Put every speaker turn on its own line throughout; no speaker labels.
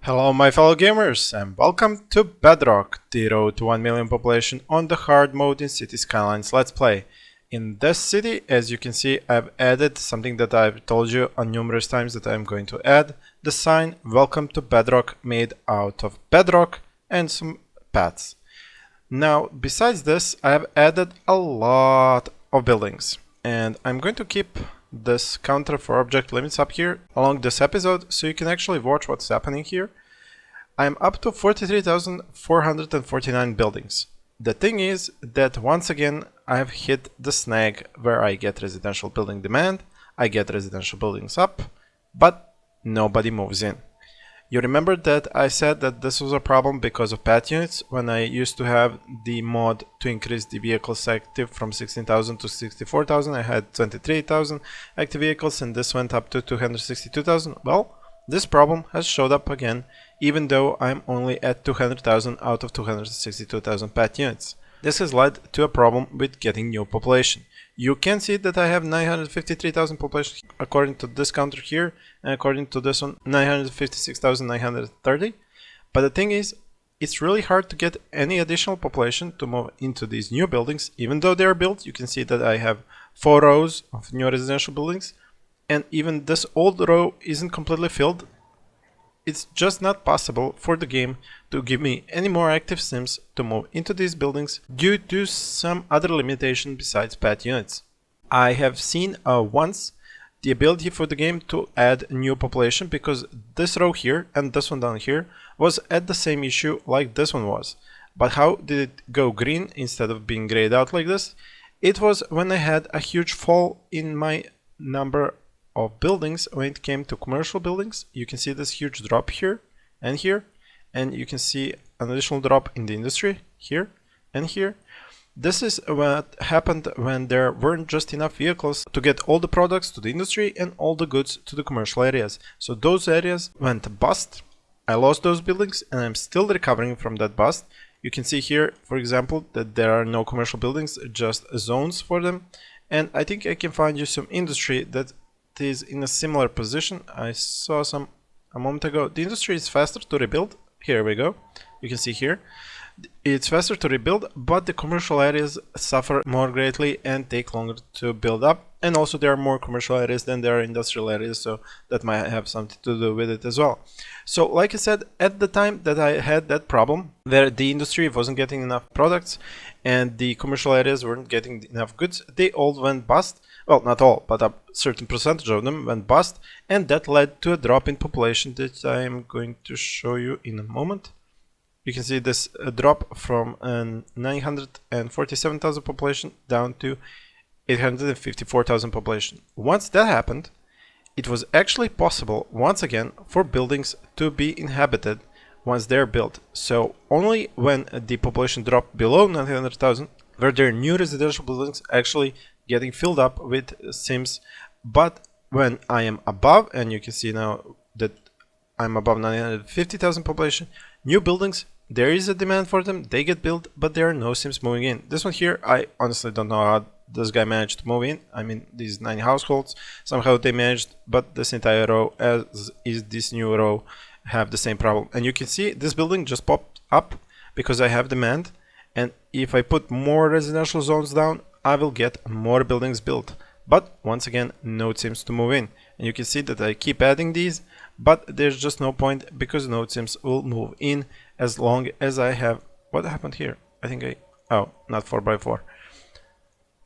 Hello my fellow gamers and welcome to Bedrock, the road to 1 million population on the hard mode in City Skylines Let's Play. In this city, as you can see, I've added something that I've told you on numerous times that I'm going to add, the sign Welcome to Bedrock, made out of bedrock and some paths. Now, besides this, I have added a lot of buildings, and I'm going to keep this counter for object limits up here along this episode so you can actually watch what's happening here. I'm up to 43,449 buildings. The thing is that once again I've hit the snag where I get residential building demand, I get residential buildings up, but nobody moves in. You remember that I said that this was a problem because of path units when I used to have the mod to increase the vehicles active from 16,000 to 64,000. I had 23,000 active vehicles and this went up to 262,000. Well, this problem has showed up again, even though I'm only at 200,000 out of 262,000 path units. This has led to a problem with getting new population. You can see that I have 953,000 population according to this counter here, and according to this one, 956,930. But the thing is, it's really hard to get any additional population to move into these new buildings. Even though they are built, you can see that I have 4 rows of new residential buildings, and even this old row isn't completely filled. It's just not possible for the game to give me any more active sims to move into these buildings due to some other limitation besides path units. I have seen once the ability for the game to add new population because this row here and this one down here was at the same issue like this one was. But how did it go green instead of being grayed out like this? It was when I had a huge fall in my number of buildings when it came to commercial buildings. You can see this huge drop here, and you can see an additional drop in the industry here and here. This is what happened when there weren't just enough vehicles to get all the products to the industry and all the goods to the commercial areas. So those areas went bust. I lost those buildings and I'm still recovering from that bust. You can see here, for example, that there are no commercial buildings, just zones for them. And I think I can find you some industry that is in a similar position. I saw some a moment ago. The industry is faster to rebuild. Here we go. You can see here. It's faster to rebuild, but the commercial areas suffer more greatly and take longer to build up. And also there are more commercial areas than there are industrial areas, so that might have something to do with it as well. So like I said, at the time that I had that problem, where the industry wasn't getting enough products and the commercial areas weren't getting enough goods, they all went bust. Well, not all, but a certain percentage of them went bust, and that led to a drop in population that I am going to show you in a moment. You can see this drop from 947,000 population down to 854,000 population. Once that happened, it was actually possible once again for buildings to be inhabited once they're built. So only when the population dropped below 900,000 were there new residential buildings actually getting filled up with sims. But when I am above, and you can see now that I'm above 950,000 population, new buildings, there is a demand for them, they get built, but there are no sims moving in. This one here, I honestly don't know how this guy managed to move in. I mean, these 9 households, somehow they managed, but this entire row, as is this new row, have the same problem. And you can see this building just popped up because I have demand, and if I put more residential zones down, I will get more buildings built. But once again, no sims to move in. And you can see that I keep adding these, but there's just no point because no sims will move in as long as I have... What happened here? I think oh, not 4x4.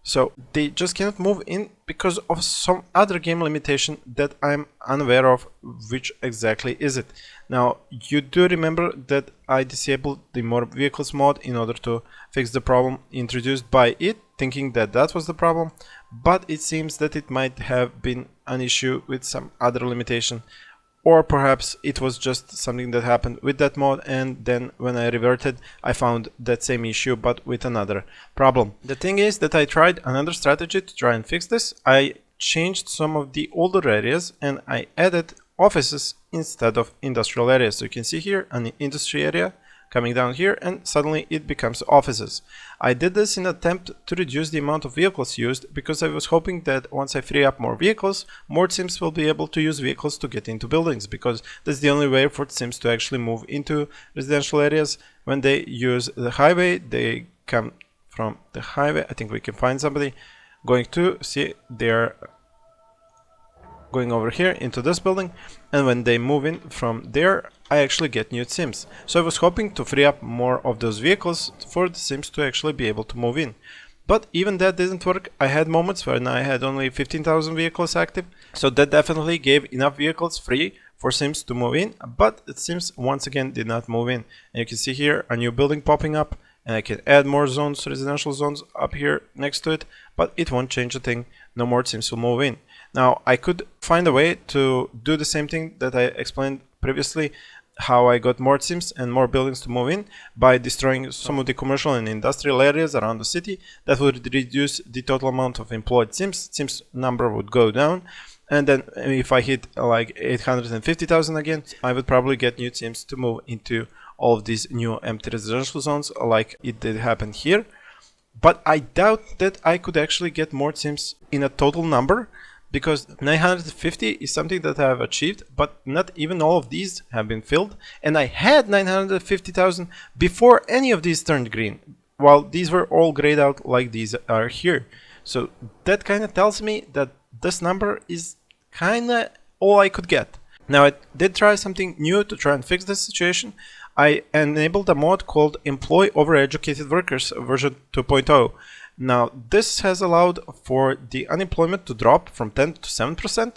So they just cannot move in because of some other game limitation that I'm unaware of. Which exactly is it? Now, you do remember that I disabled the more vehicles mod in order to fix the problem introduced by it, thinking that that was the problem, but it seems that it might have been an issue with some other limitation, or perhaps it was just something that happened with that mod, and then when I reverted I found that same issue but with another problem. The thing is that I tried another strategy to try and fix this. I changed some of the older areas and I added offices instead of industrial areas. So you can see here an industry area coming down here, and suddenly it becomes offices. I did this in an attempt to reduce the amount of vehicles used, because I was hoping that once I free up more vehicles, more Sims will be able to use vehicles to get into buildings, because that's the only way for Sims to actually move into residential areas. When they use the highway, they come from the highway. I think we can find somebody going to see they're going over here into this building, and when they move in from there, I actually get new Sims. So I was hoping to free up more of those vehicles for the Sims to actually be able to move in. But even that didn't work. I had moments when I had only 15,000 vehicles active, so that definitely gave enough vehicles free for Sims to move in, but it Sims once again did not move in. And you can see here a new building popping up, and I can add more zones, residential zones up here next to it, but it won't change a thing. No more Sims will move in. Now, I could find a way to do the same thing that I explained previously, how I got more Sims and more buildings to move in by destroying some of the commercial and industrial areas around the city. That would reduce the total amount of employed Sims. Sims number would go down. And then if I hit like 850,000 again, I would probably get new Sims to move into all of these new empty residential zones like it did happen here. But I doubt that I could actually get more Sims in a total number, because 950 is something that I have achieved, but not even all of these have been filled. And I had 950,000 before any of these turned green, while these were all grayed out like these are here. So that kind of tells me that this number is kind of all I could get. Now, I did try something new to try and fix this situation. I enabled a mod called Employ Overeducated Workers version 2.0. Now, this has allowed for the unemployment to drop from 10 to 7%,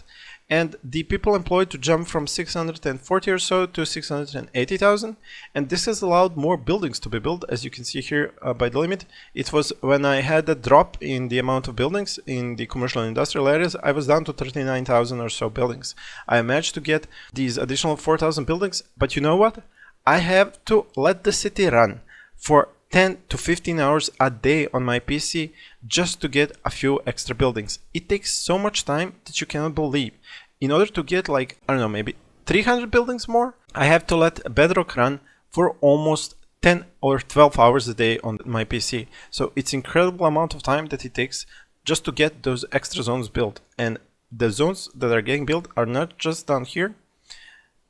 and the people employed to jump from 640 or so to 680,000. And this has allowed more buildings to be built. As you can see here by the limit, it was when I had a drop in the amount of buildings in the commercial and industrial areas, I was down to 39,000 or so buildings. I managed to get these additional 4,000 buildings, but you know what? I have to let the city run for 10 to 15 hours a day on my PC just to get a few extra buildings. It takes so much time that you cannot believe. In order to get like, I don't know, maybe 300 buildings more, I have to let Bedrock run for almost 10 or 12 hours a day on my PC. So it's incredible amount of time that it takes just to get those extra zones built. And the zones that are getting built are not just down here,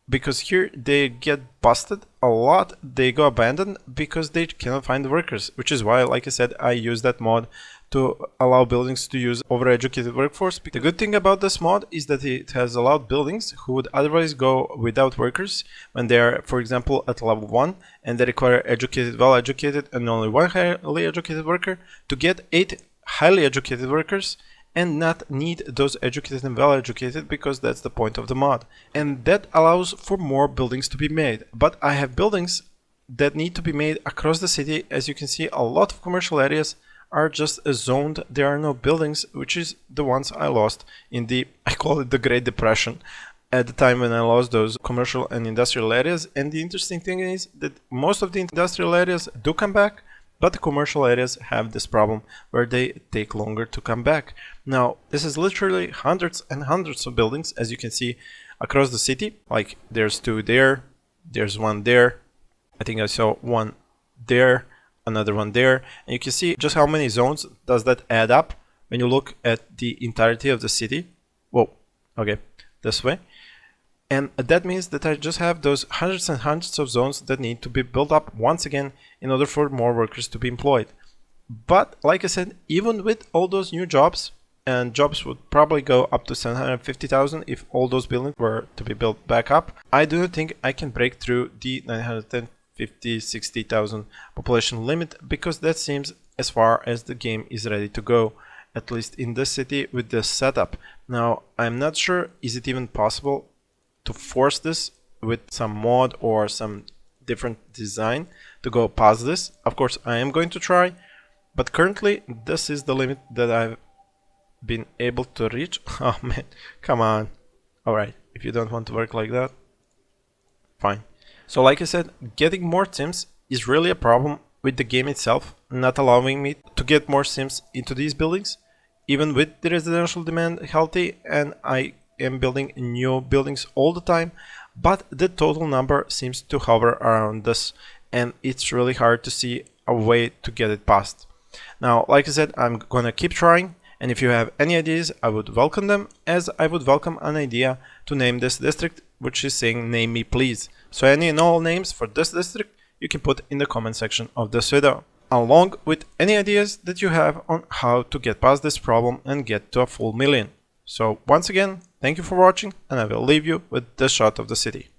because here they get busted a lot. They go abandoned because they cannot find the workers, which is why, like I said, I use that mod to allow buildings to use overeducated workforce. The good thing about this mod is that it has allowed buildings who would otherwise go without workers when they are, for example, at level 1 and they require educated, well-educated, and only one highly educated worker, to get 8 highly educated workers and not need those educated and well-educated, because that's the point of the mod. And that allows for more buildings to be made. But I have buildings that need to be made across the city. As you can see, a lot of commercial areas are just zoned. There are no buildings, which is the ones I lost in the, I call it the Great Depression, at the time when I lost those commercial and industrial areas. And the interesting thing is that most of the industrial areas do come back, but the commercial areas have this problem where they take longer to come back. Now, this is literally hundreds and hundreds of buildings, as you can see, across the city. Like, there's 2 there, there's 1 there, I think I saw 1 there, another 1 there. And you can see just how many zones does that add up when you look at the entirety of the city. Whoa, okay, this way. And that means that I just have those hundreds and hundreds of zones that need to be built up once again in order for more workers to be employed. But like I said, even with all those new jobs, and jobs would probably go up to 750,000 if all those buildings were to be built back up, I do not think I can break through the 950,000-60,000 population limit, because that seems as far as the game is ready to go, at least in this city with this setup. Now, I'm not sure, is it even possible to force this with some mod or some different design to go past this. Of course, I am going to try, but currently this is the limit that I've been able to reach. Oh man, come on. Alright, if you don't want to work like that, fine. So like I said, getting more Sims is really a problem with the game itself, not allowing me to get more Sims into these buildings, even with the residential demand healthy, and I am building new buildings all the time, but the total number seems to hover around this. and it's really hard to see a way to get it passed. Now, like I said, I'm gonna keep trying, and if you have any ideas, I would welcome them, as I would welcome an idea to name this district, which is saying name me please. So any and all names for this district you can put in the comment section of this video, along with any ideas that you have on how to get past this problem and get to a full million. So once again, thank you for watching, and I will leave you with this shot of the city.